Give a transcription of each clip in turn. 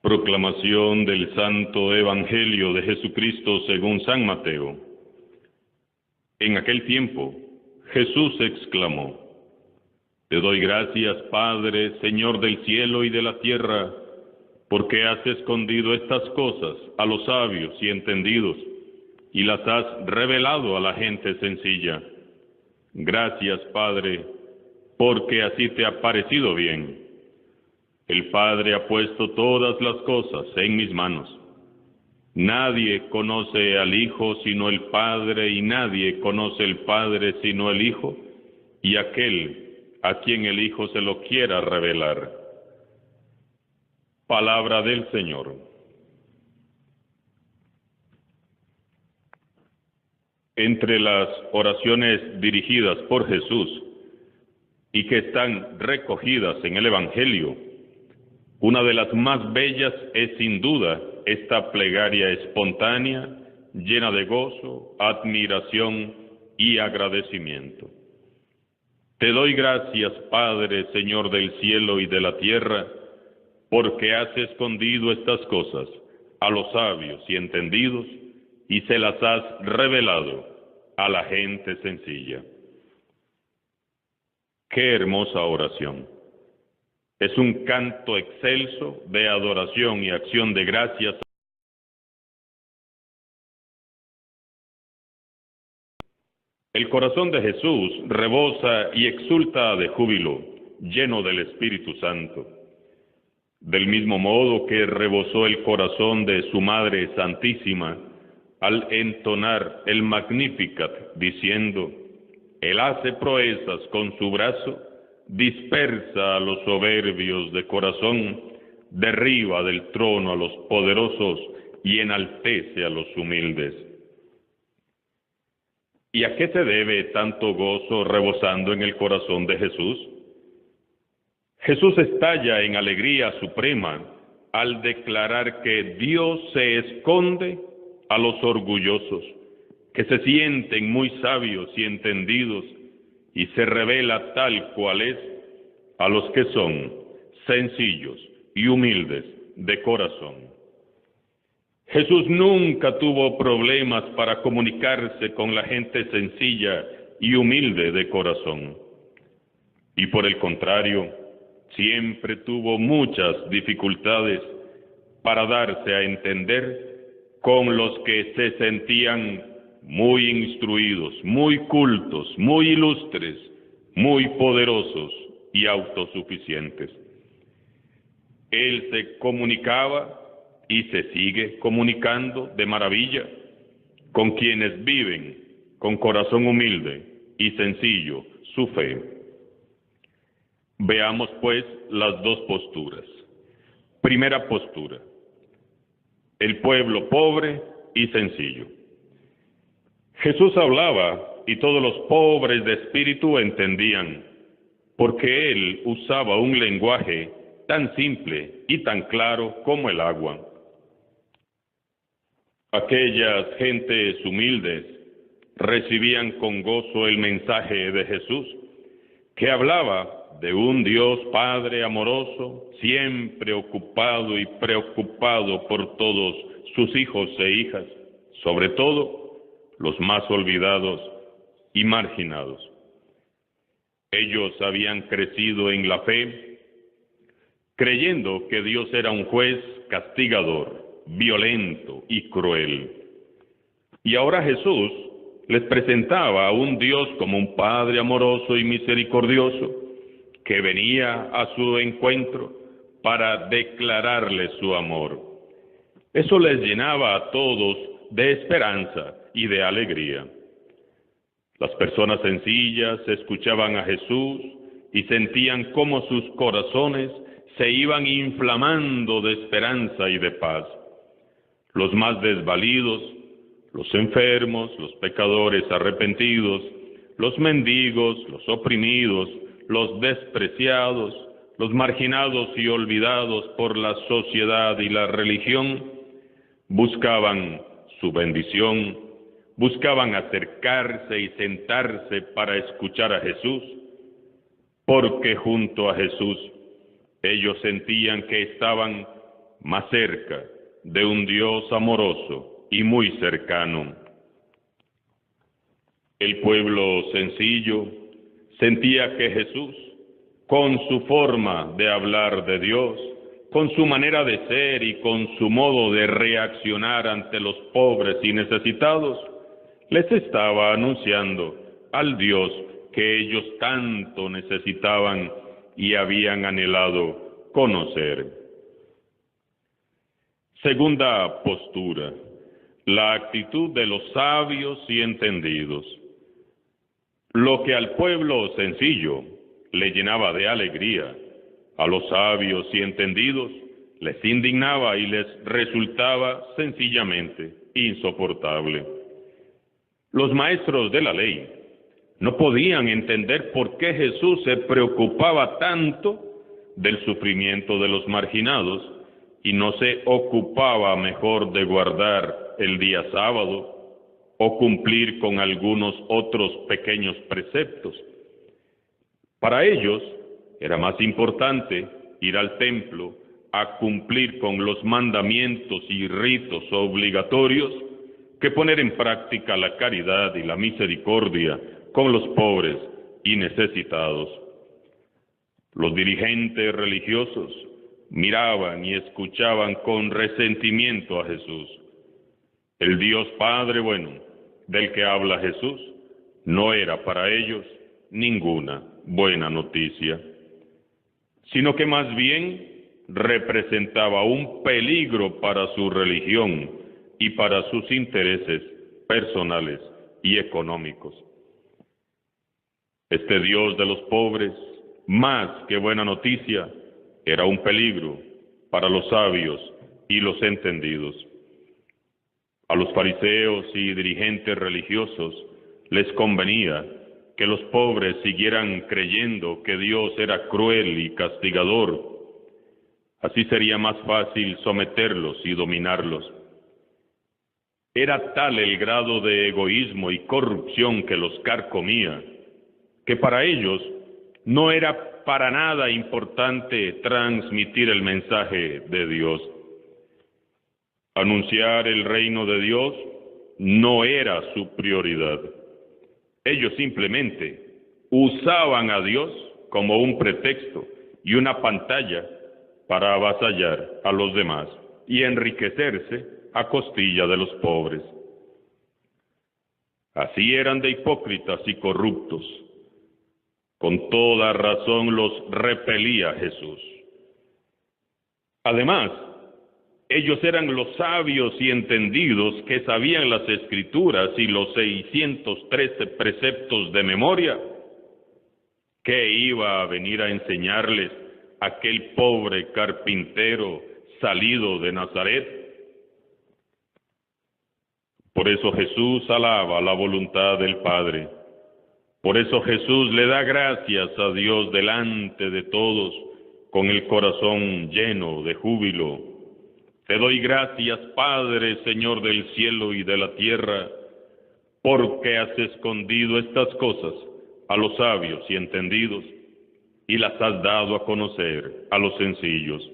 Proclamación del Santo Evangelio de Jesucristo según San Mateo. En aquel tiempo, Jesús exclamó: Te doy gracias, Padre, Señor del cielo y de la tierra, porque has escondido estas cosas a los sabios y entendidos, y las has revelado a la gente sencilla. Gracias, Padre, porque así te ha parecido bien. El Padre ha puesto todas las cosas en mis manos. Nadie conoce al Hijo sino el Padre, y nadie conoce el Padre sino el Hijo, y aquel a quien el Hijo se lo quiera revelar. Palabra del Señor. Entre las oraciones dirigidas por Jesús y que están recogidas en el Evangelio, una de las más bellas es sin duda esta plegaria espontánea, llena de gozo, admiración y agradecimiento. Te doy gracias, Padre, Señor del cielo y de la tierra, porque has escondido estas cosas a los sabios y entendidos y se las has revelado a la gente sencilla. Qué hermosa oración. Es un canto excelso de adoración y acción de gracias. El corazón de Jesús rebosa y exulta de júbilo, lleno del Espíritu Santo. Del mismo modo que rebosó el corazón de su Madre Santísima al entonar el Magnificat, diciendo: Él hace proezas con su brazo, dispersa a los soberbios de corazón, derriba del trono a los poderosos y enaltece a los humildes. ¿Y a qué se debe tanto gozo rebosando en el corazón de Jesús? Jesús estalla en alegría suprema al declarar que Dios se esconde a los orgullosos, que se sienten muy sabios y entendidos, y se revela tal cual es a los que son sencillos y humildes de corazón. Jesús nunca tuvo problemas para comunicarse con la gente sencilla y humilde de corazón. Y por el contrario, siempre tuvo muchas dificultades para darse a entender con los que se sentían muy instruidos, muy cultos, muy ilustres, muy poderosos y autosuficientes. Él se comunicaba y se sigue comunicando de maravilla con quienes viven con corazón humilde y sencillo su fe. Veamos pues las dos posturas. Primera postura: el pueblo pobre y sencillo. Jesús hablaba y todos los pobres de espíritu entendían, porque Él usaba un lenguaje tan simple y tan claro como el agua. Aquellas gentes humildes recibían con gozo el mensaje de Jesús, que hablaba de un Dios Padre amoroso, siempre ocupado y preocupado por todos sus hijos e hijas, sobre todo los más olvidados y marginados. Ellos habían crecido en la fe, creyendo que Dios era un juez castigador, violento y cruel. Y ahora Jesús les presentaba a un Dios como un Padre amoroso y misericordioso, que venía a su encuentro para declararles su amor. Eso les llenaba a todos de esperanza y de alegría. Las personas sencillas escuchaban a Jesús y sentían cómo sus corazones se iban inflamando de esperanza y de paz. Los más desvalidos, los enfermos, los pecadores arrepentidos, los mendigos, los oprimidos, los despreciados, los marginados y olvidados por la sociedad y la religión, buscaban su bendición, buscaban acercarse y sentarse para escuchar a Jesús, porque junto a Jesús ellos sentían que estaban más cerca de un Dios amoroso y muy cercano. El pueblo sencillo sentía que Jesús, con su forma de hablar de Dios, con su manera de ser y con su modo de reaccionar ante los pobres y necesitados, les estaba anunciando al Dios que ellos tanto necesitaban y habían anhelado conocer. Segunda postura, la actitud de los sabios y entendidos. Lo que al pueblo sencillo le llenaba de alegría, a los sabios y entendidos les indignaba y les resultaba sencillamente insoportable. Los maestros de la ley no podían entender por qué Jesús se preocupaba tanto del sufrimiento de los marginados y no se ocupaba mejor de guardar el día sábado o cumplir con algunos otros pequeños preceptos. Para ellos era más importante ir al templo a cumplir con los mandamientos y ritos obligatorios que poner en práctica la caridad y la misericordia con los pobres y necesitados. Los dirigentes religiosos miraban y escuchaban con resentimiento a Jesús. El Dios Padre bueno, del que habla Jesús, no era para ellos ninguna buena noticia, sino que más bien representaba un peligro para su religión y para sus intereses personales y económicos. Este Dios de los pobres, más que buena noticia, era un peligro para los sabios y los entendidos. A los fariseos y dirigentes religiosos les convenía que los pobres siguieran creyendo que Dios era cruel y castigador. Así sería más fácil someterlos y dominarlos. Era tal el grado de egoísmo y corrupción que los carcomía, que para ellos no era para nada importante transmitir el mensaje de Dios. Anunciar el reino de Dios no era su prioridad. Ellos simplemente usaban a Dios como un pretexto y una pantalla para avasallar a los demás y enriquecerse a costilla de los pobres. Así eran de hipócritas y corruptos. Con toda razón los repelía Jesús. Además, ellos eran los sabios y entendidos que sabían las Escrituras y los 613 preceptos de memoria. ¿Qué iba a venir a enseñarles aquel pobre carpintero salido de Nazaret? Por eso Jesús alaba la voluntad del Padre. Por eso Jesús le da gracias a Dios delante de todos con el corazón lleno de júbilo. Te doy gracias, Padre, Señor del cielo y de la tierra, porque has escondido estas cosas a los sabios y entendidos y las has dado a conocer a los sencillos.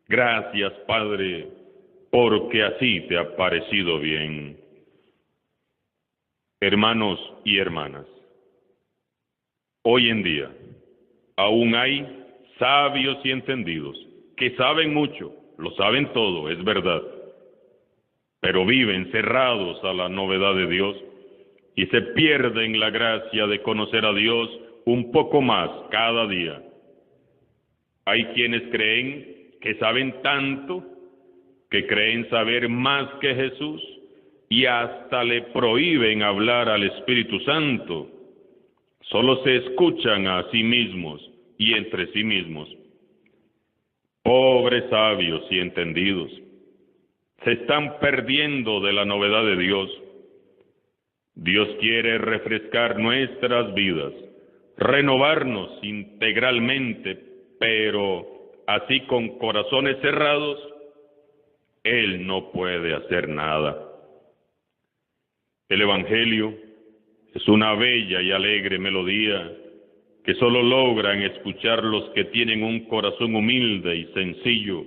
Gracias, Padre, porque así te ha parecido bien. Hermanos y hermanas, hoy en día aún hay sabios y entendidos que saben mucho, lo saben todo, es verdad, pero viven cerrados a la novedad de Dios y se pierden la gracia de conocer a Dios un poco más cada día. Hay quienes creen que saben tanto, que creen saber más que Jesús y hasta le prohíben hablar al Espíritu Santo. Solo se escuchan a sí mismos y entre sí mismos. Pobres sabios y entendidos, se están perdiendo de la novedad de Dios. Dios quiere refrescar nuestras vidas, renovarnos integralmente, pero así con corazones cerrados, Él no puede hacer nada. El Evangelio es una bella y alegre melodía que solo logran escuchar los que tienen un corazón humilde y sencillo,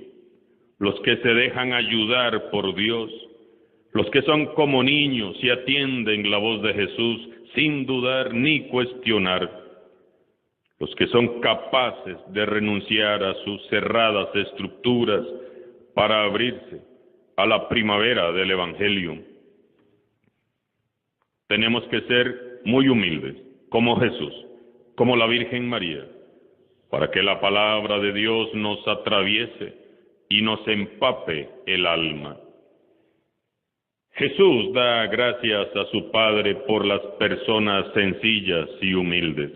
los que se dejan ayudar por Dios, los que son como niños y atienden la voz de Jesús sin dudar ni cuestionar, los que son capaces de renunciar a sus cerradas estructuras para abrirse a la primavera del Evangelio. Tenemos que ser muy humildes, como Jesús, como la Virgen María, para que la palabra de Dios nos atraviese y nos empape el alma. Jesús da gracias a su Padre por las personas sencillas y humildes.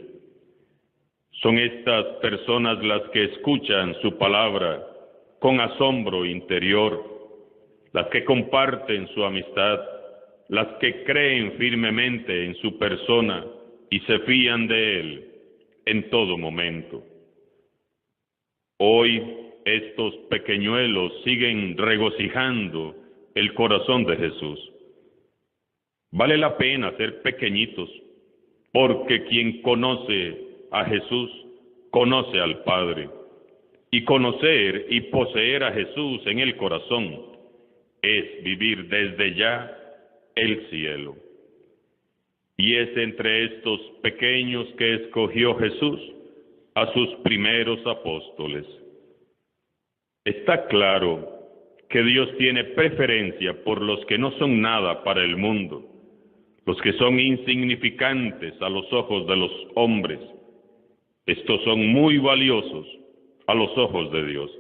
Son estas personas las que escuchan su palabra con asombro interior, las que comparten su amistad, las que creen firmemente en su persona y se fían de Él en todo momento. Hoy estos pequeñuelos siguen regocijando el corazón de Jesús. Vale la pena ser pequeñitos, porque quien conoce a Jesús conoce al Padre. Y conocer y poseer a Jesús en el corazón es vivir desde ya el cielo. Y es entre estos pequeños que escogió Jesús a sus primeros apóstoles. Está claro que Dios tiene preferencia por los que no son nada para el mundo, los que son insignificantes a los ojos de los hombres. Estos son muy valiosos a los ojos de Dios.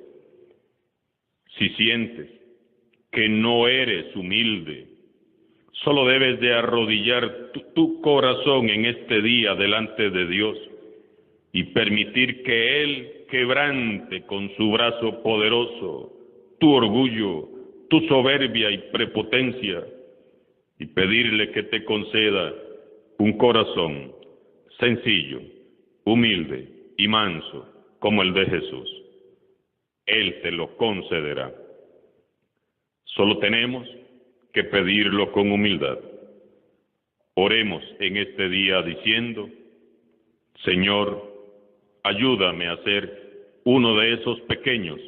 Si sientes que no eres humilde, solo debes de arrodillar tu corazón en este día delante de Dios y permitir que Él quebrante con su brazo poderoso tu orgullo, tu soberbia y prepotencia, y pedirle que te conceda un corazón sencillo, humilde y manso como el de Jesús. Él te lo concederá. Solo tenemos que pedirlo con humildad. Oremos en este día diciendo: Señor, ayúdame a ser uno de esos pequeños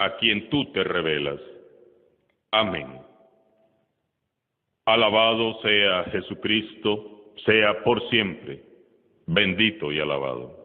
a quien tú te revelas. Amén. Alabado sea Jesucristo, sea por siempre bendito y alabado.